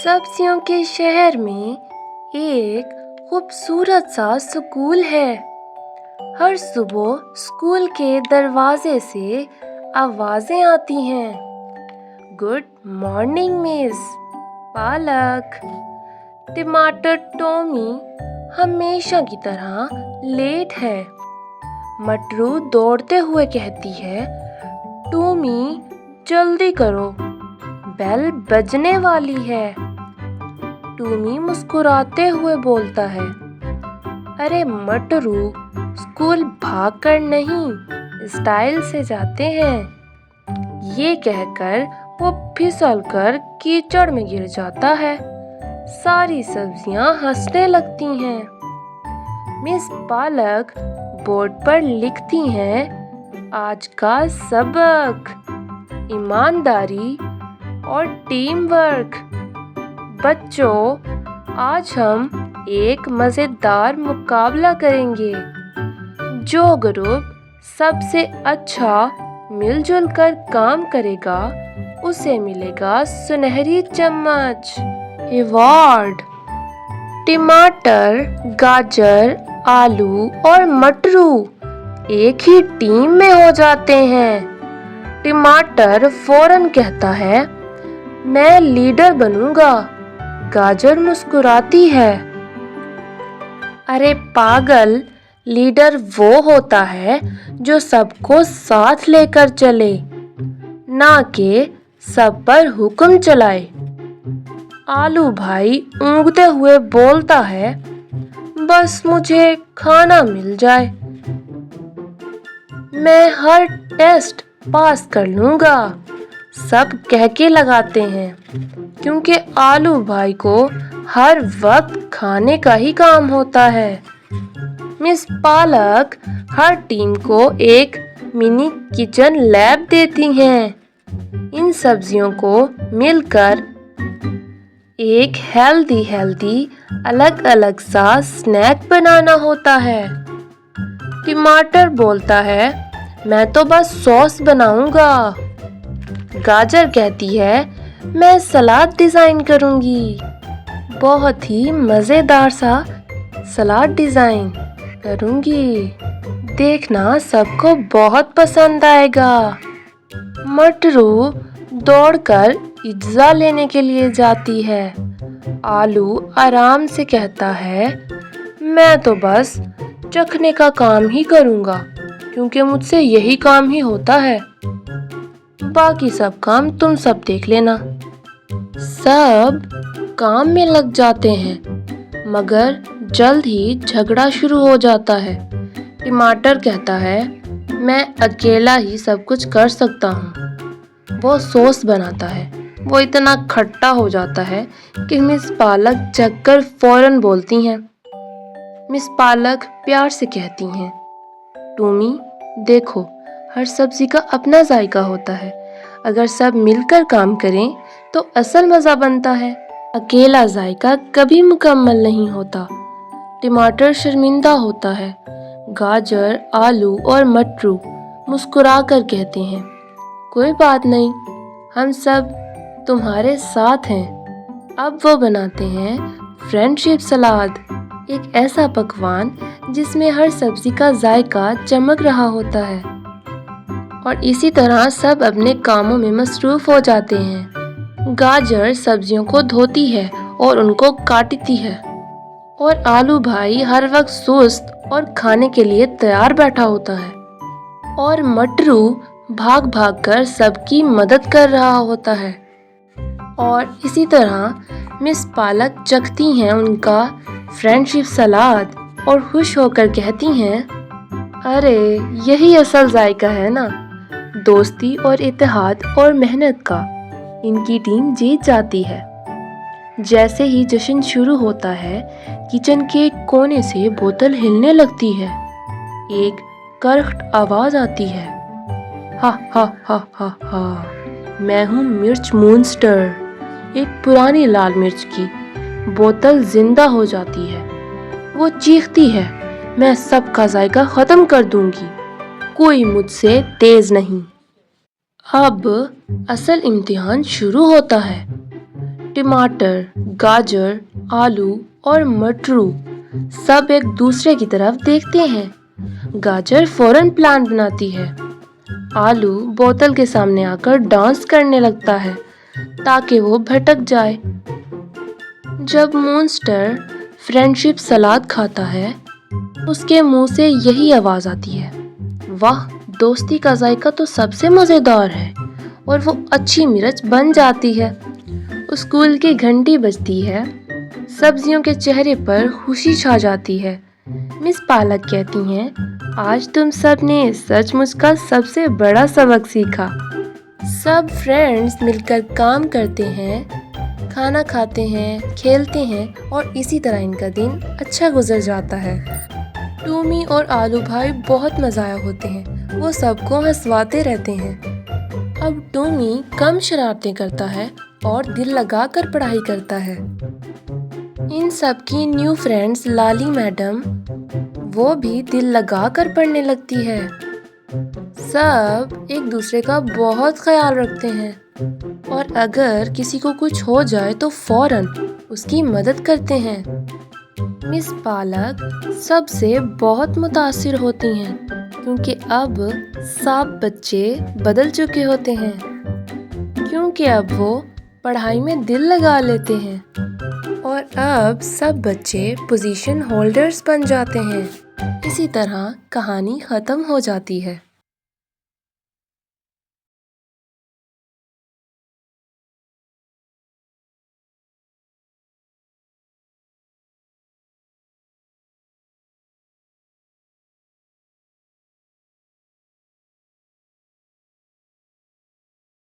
सब्जियों के शहर में एक खूबसूरत सा स्कूल है। हर सुबह स्कूल के दरवाजे से आवाजें आती हैं। गुड मॉर्निंग मिस पालक। टमाटर टॉमी हमेशा की तरह लेट है। मटरू दौड़ते हुए कहती है, टॉमी जल्दी करो, बेल बजने वाली है। टॉमी मुस्कुराते हुए बोलता है, अरे मटरू, स्कूल भागकर नहीं, स्टाइल से जाते हैं। ये कहकर वो फिसलकर कीचड़ में गिर जाता है। सारी सब्जियां हंसने लगती हैं। मिस पालक बोर्ड पर लिखती हैं, आज का सबक ईमानदारी और टीम वर्क। बच्चों, आज हम एक मज़ेदार मुकाबला करेंगे। जो ग्रुप सबसे अच्छा मिलजुल कर काम करेगा उसे मिलेगा सुनहरी चम्मच। अवार्ड। टमाटर, गाजर, आलू और मटरू एक ही टीम में हो जाते हैं। टमाटर फौरन कहता है, मैं लीडर बनूंगा। गाजर मुस्कुराती है, अरे पागल, लीडर वो होता है जो सबको साथ लेकर चले, ना कि सब पर हुक्म चलाए। आलू भाई ऊँगते हुए बोलता है, बस मुझे खाना मिल जाए, मैं हर टेस्ट पास कर लूंगा। सब कह के लगाते हैं, क्योंकि आलू भाई को हर वक्त खाने का ही काम होता है। मिस पालक हर टीम को एक मिनी किचन लैब देती हैं। इन सब्जियों को मिलकर एक हेल्दी अलग अलग सा स्नैक बनाना होता है। टमाटर बोलता है, मैं तो बस सॉस बनाऊंगा। गाजर कहती है, मैं सलाद डिज़ाइन करूंगी, बहुत ही मज़ेदार सा सलाद डिज़ाइन करूंगी, देखना सबको बहुत पसंद आएगा। मटरू दौड़कर पिज़्ज़ा लेने के लिए जाती है। आलू आराम से कहता है, मैं तो बस चखने का काम ही करूंगा, क्योंकि मुझसे यही काम ही होता है, बाकी सब काम तुम सब देख लेना। सब काम में लग जाते हैं, मगर जल्द ही झगड़ा शुरू हो जाता है। टमाटर कहता है, मैं अकेला ही सब कुछ कर सकता हूँ। वो सॉस बनाता है, वो इतना खट्टा हो जाता है कि मिस पालक जगकर फौरन बोलती हैं। मिस पालक प्यार से कहती हैं, टॉमी देखो, हर सब्जी का अपना जायका होता है। अगर सब मिलकर काम करें तो असल मज़ा बनता है। अकेला जायका कभी मुकम्मल नहीं होता। टमाटर शर्मिंदा होता है। गाजर, आलू और मटरू मुस्कुराकर कहते हैं, कोई बात नहीं, हम सब तुम्हारे साथ हैं। अब वो बनाते हैं फ्रेंडशिप सलाद, एक ऐसा पकवान जिसमें हर सब्जी का जायका चमक रहा होता है। और इसी तरह सब अपने कामों में मसरूफ़ हो जाते हैं। गाजर सब्जियों को धोती है और उनको काटती है, और आलू भाई हर वक्त सुस्त और खाने के लिए तैयार बैठा होता है, और मटरू भाग भाग कर सबकी मदद कर रहा होता है। और इसी तरह मिस पालक चखती हैं उनका फ्रेंडशिप सलाद और खुश होकर कहती हैं, अरे यही असल जायका है ना, दोस्ती और इत्तेहाद और मेहनत का। इनकी टीम जीत जाती है। जैसे ही जश्न शुरू होता है, किचन के कोने से बोतल हिलने लगती है। एक करख्त आवाज आती है, हा हा हा हा हा, मैं हूँ मिर्च मॉन्स्टर। एक पुरानी लाल मिर्च की बोतल जिंदा हो जाती है। वो चीखती है, मैं सबका जायका खत्म कर दूंगी, कोई मुझसे तेज नहीं। अब असल इम्तिहान शुरू होता है। टमाटर, गाजर, आलू और मटरू सब एक दूसरे की तरफ देखते हैं। गाजर फौरन प्लान बनाती है। आलू बोतल के सामने आकर डांस करने लगता है ताकि वो भटक जाए। जब मॉन्स्टर फ्रेंडशिप सलाद खाता है, उसके मुंह से यही आवाज आती है, वाह, दोस्ती का जायका तो सबसे मजेदार है, और वो अच्छी मिर्च बन जाती है। स्कूल की घंटी बजती है। सब्जियों के चेहरे पर खुशी छा जाती है। मिस पालक कहती हैं, आज तुम सब ने सचमुच का सबसे बड़ा सबक सीखा। सब फ्रेंड्स मिलकर काम करते हैं, खाना खाते हैं, खेलते हैं और इसी तरह इनका दिन अच्छा गुजर जाता है। टॉमी और आलू भाई बहुत मज़ाया होते हैं। वो सबको हंसवाते रहते हैं। अब टॉमी कम शरारतें करता है और दिल लगा कर पढ़ाई करता है। इन सब की न्यू फ्रेंड्स लाली मैडम, वो भी दिल लगा कर पढ़ने लगती है। सब एक दूसरे का बहुत ख्याल रखते हैं और अगर किसी को कुछ हो जाए तो फौरन उसकी मदद करते हैं। मिस पालक सबसे बहुत मुतासिर होती हैं क्योंकि अब सब बच्चे बदल चुके होते हैं, क्योंकि अब वो पढ़ाई में दिल लगा लेते हैं और अब सब बच्चे पोजीशन होल्डर्स बन जाते हैं। इसी तरह कहानी ख़त्म हो जाती है।